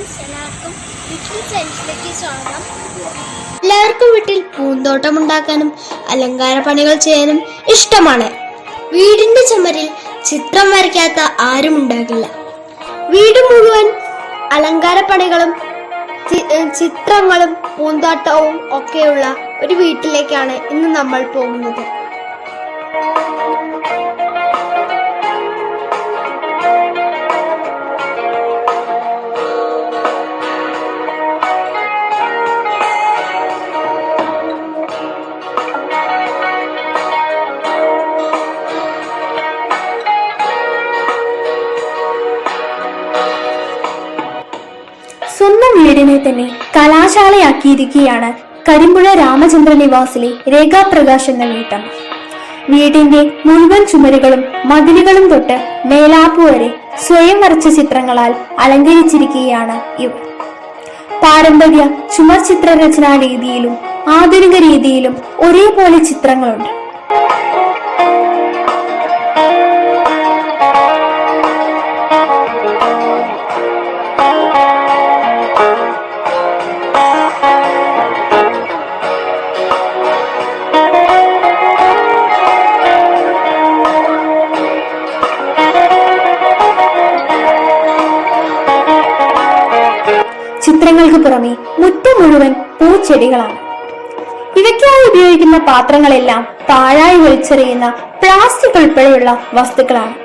Friends, എല്ലാവർക്കും little സയൻസിലേക്ക് സ്വാഗതം. എല്ലാവർക്കും വീട്ടിൽ പൂന്തോട്ടം ഉണ്ടാക്കാനും അലങ്കാര പണികൾ ചെയ്യാനും ഇഷ്ടമാണ്. വീടിന്റെ ചുമരിൽ ചിത്രം വരയ്ക്കാത്ത ആരും ഉണ്ടാകില്ല. വീട് മുഴുവൻ അലങ്കാര പണികളും ചിത്രങ്ങളും പൂന്തോട്ടവും ഒക്കെയുള്ള ഒരു വീട്ടിലേക്കാണ് ഇന്ന് നമ്മൾ പോകുന്നത്. സ്വന്തം വീടിനെ തന്നെ കലാശാലയാക്കിയിരിക്കുകയാണ് കരിമ്പുഴ രാമചന്ദ്ര നിവാസിലെ രേഖാപ്രകാശ് എന്ന വീട്ടമ്മ. വീടിന്റെ മുഴുവൻ ചുമരുകളും മതിലുകളും തൊട്ട് മേലാപ്പ് വരെ സ്വയം വരച്ച ചിത്രങ്ങളാൽ അലങ്കരിച്ചിരിക്കുകയാണ് ഇവർ. പാരമ്പര്യ ചുമർ ചിത്രരചനാ രീതിയിലും ആധുനിക രീതിയിലും ഒരേപോലെ ചിത്രങ്ങളുണ്ട്. ചിത്രങ്ങൾക്ക് പുറമെ മുറ്റം മുഴുവൻ പൂച്ചെടികളാണ്. ഇവയ്ക്കായി ഉപയോഗിക്കുന്ന പാത്രങ്ങളെല്ലാം പാഴായി വലിച്ചെറിയുന്ന പ്ലാസ്റ്റിക് ഉൾപ്പെടെയുള്ള വസ്തുക്കളാണ്.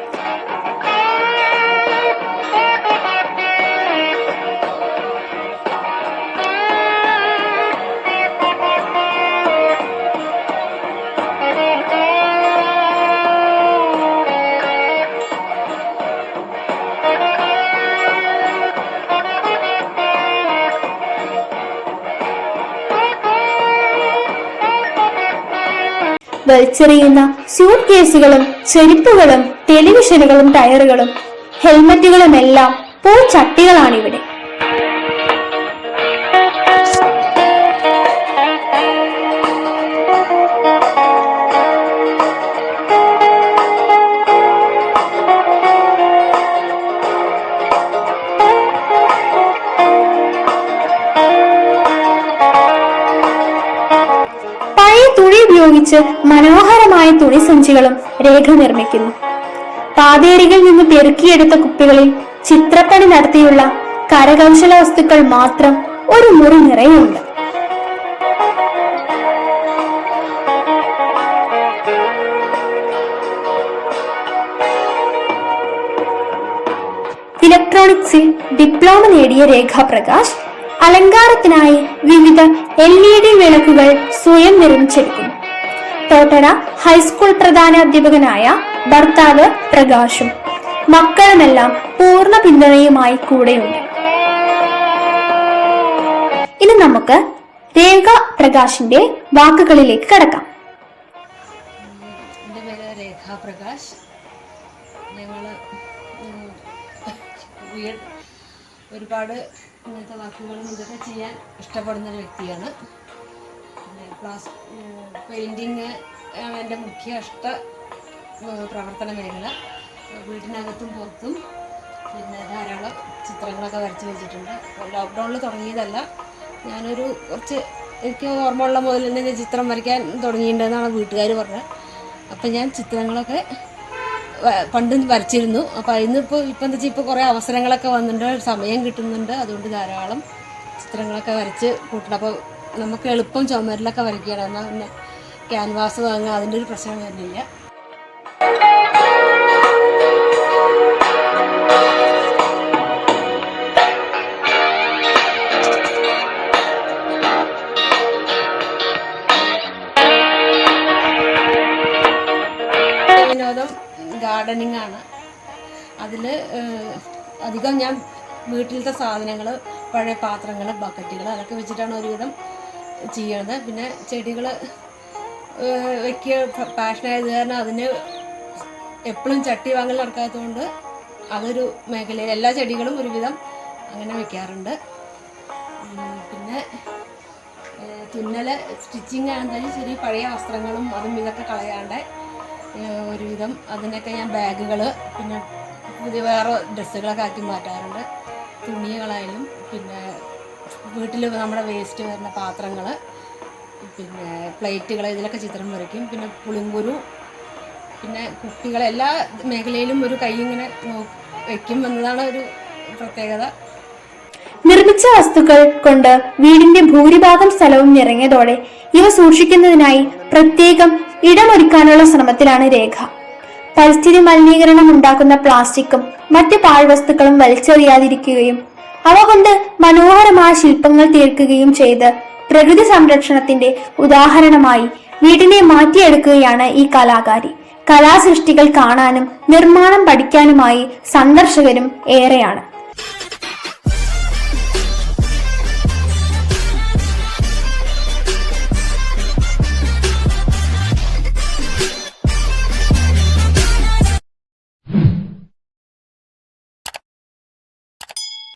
വലിച്ചെറിയുന്ന സ്യൂട്ട് കേസുകളും ചെരുപ്പുകളും ടെലിവിഷനുകളും ടയറുകളും ഹെൽമറ്റുകളും എല്ലാം പൂച്ചട്ടികളാണിവിടെ. തുണി ഉപയോഗിച്ച് മനോഹരമായ തുണിസഞ്ചികളും രേഖ നിർമ്മിക്കുന്നു. പാതേരികളിൽ നിന്ന് പെറുക്കിയെടുത്ത കുപ്പികളിൽ ചിത്രപ്പണി നടത്തിയുള്ള കരകൗശല വസ്തുക്കൾ മാത്രം ഒരു മുറി നിറയുണ്ട്. ഇലക്ട്രോണിക്സിൽ ഡിപ്ലോമ നേടിയ രേഖാപ്രകാശ് അലങ്കാരത്തിനായി വിവിധ LED വിളക്കുകൾ സ്വയം നിർമ്മിച്ചെടുക്കുന്നു. തോട്ടട ഹൈസ്കൂൾ പ്രധാനാധ്യാപകനായ ഭർത്താവ് പ്രകാശും മക്കളുമെല്ലാം പൂർണ്ണ പിന്തുണയുമായി കൂടെയുണ്ട്. ഇനി നമുക്ക് രേഖാപ്രകാശിന്റെ വാക്കുകളിലേക്ക് കടക്കാം. എൻ്റെ പേര് രേഖാപ്രകാശ്. ഞങ്ങള് ഒരുപാട് ഇങ്ങനത്തെ വർക്കുകളും ഇതൊക്കെ ചെയ്യാൻ ഇഷ്ടപ്പെടുന്നൊരു വ്യക്തിയാണ്. പെയിൻറ്റിങ് എൻ്റെ മുഖ്യ പ്രവർത്തന മേഖല. വീടിനകത്തും പുറത്തും പിന്നെ ധാരാളം ചിത്രങ്ങളൊക്കെ വരച്ച് വെച്ചിട്ടുണ്ട്. ലോക്ക്ഡൗണിൽ തുടങ്ങിയതല്ല, എനിക്ക് ഓർമ്മയുള്ള മുതൽ തന്നെ ഞാൻ ചിത്രം വരയ്ക്കാൻ തുടങ്ങിയിട്ടുണ്ടെന്നാണ് വീട്ടുകാർ പറഞ്ഞത്. അപ്പം ഞാൻ ചിത്രങ്ങളൊക്കെ പണ്ടും വരച്ചിരുന്നു. അപ്പോൾ ഇപ്പം എന്താ വെച്ചാൽ ഇപ്പോൾ കുറേ അവസരങ്ങളൊക്കെ വന്നിട്ടുണ്ട്, സമയം കിട്ടുന്നുണ്ട്. അതുകൊണ്ട് ധാരാളം ചിത്രങ്ങളൊക്കെ വരച്ച് കൂട്ടണം. അപ്പോൾ നമുക്ക് എളുപ്പം ചുമരിലൊക്കെ വരയ്ക്കുകയാണ്. എന്നാൽ പിന്നെ ക്യാൻവാസ് വാങ്ങുക, അതിൻ്റെ ഒരു പ്രശ്നം വരുന്നില്ല. വിനോദം ഗാർഡനിങ് ആണ്. അതിൽ അധികം ഞാൻ വീട്ടിലത്തെ സാധനങ്ങൾ, പഴയ പാത്രങ്ങൾ, ബക്കറ്റുകൾ അതൊക്കെ വെച്ചിട്ടാണ് ഒരുവിധം ചെയ്യണത്. പിന്നെ ചെടികൾ വെക്കുക പാഷനായത് കാരണം അതിന് എപ്പോഴും ചട്ടി വാങ്ങൽ നടക്കാത്തതുകൊണ്ട് അതൊരു മേഖലയിൽ എല്ലാ ചെടികളും ഒരുവിധം അങ്ങനെ വെക്കാറുണ്ട്. പിന്നെ തുന്നൽ, സ്റ്റിച്ചിങ് ആണെങ്കിലും ശരി, പഴയ വസ്ത്രങ്ങളും അതും ഇതൊക്കെ കളയാണ്ട് ഒരുവിധം അതിനൊക്കെ ഞാൻ ബാഗുകൾ പിന്നെ പുതിയ വേറെ ഡ്രസ്സുകളൊക്കെ ആക്കി മാറ്റാറുണ്ട്. തുണികളായാലും പിന്നെ വീട്ടിൽ നമ്മുടെ വേസ്റ്റ് വരുന്ന പാത്രങ്ങൾ, പിന്നെ പ്ലേറ്റുകൾ, ഇതിലൊക്കെ ചിത്രം വരയ്ക്കും. പിന്നെ പുളിങ്കുരു, പിന്നെ കുപ്പികൾ, എല്ലാ മേഖലയിലും ഒരു കൈ ഇങ്ങനെ വയ്ക്കും എന്നതാണ് ഒരു പ്രത്യേകത. നിർമ്മിച്ച വസ്തുക്കൾ കൊണ്ട് വീടിന്റെ ഭൂരിഭാഗം സ്ഥലവും നിറഞ്ഞതോടെ ഇവ സൂക്ഷിക്കുന്നതിനായി പ്രത്യേകം ഇടമൊരുക്കാനുള്ള ശ്രമത്തിലാണ് രേഖ. പരിസ്ഥിതി മലിനീകരണം ഉണ്ടാക്കുന്ന പ്ലാസ്റ്റിക്കും മറ്റ് പാഴ്വസ്തുക്കളും വലിച്ചെറിയാതിരിക്കുകയും അവ കൊണ്ട് മനോഹരമായ ശില്പങ്ങൾ തീർക്കുകയും ചെയ്ത് പ്രകൃതി സംരക്ഷണത്തിന്റെ ഉദാഹരണമായി വീടിനെ മാറ്റിയെടുക്കുകയാണ് ഈ കലാകാരി. കലാസൃഷ്ടികൾ കാണാനും നിർമ്മാണം പഠിക്കാനുമായി സന്ദർശകരും ഏറെയാണ്.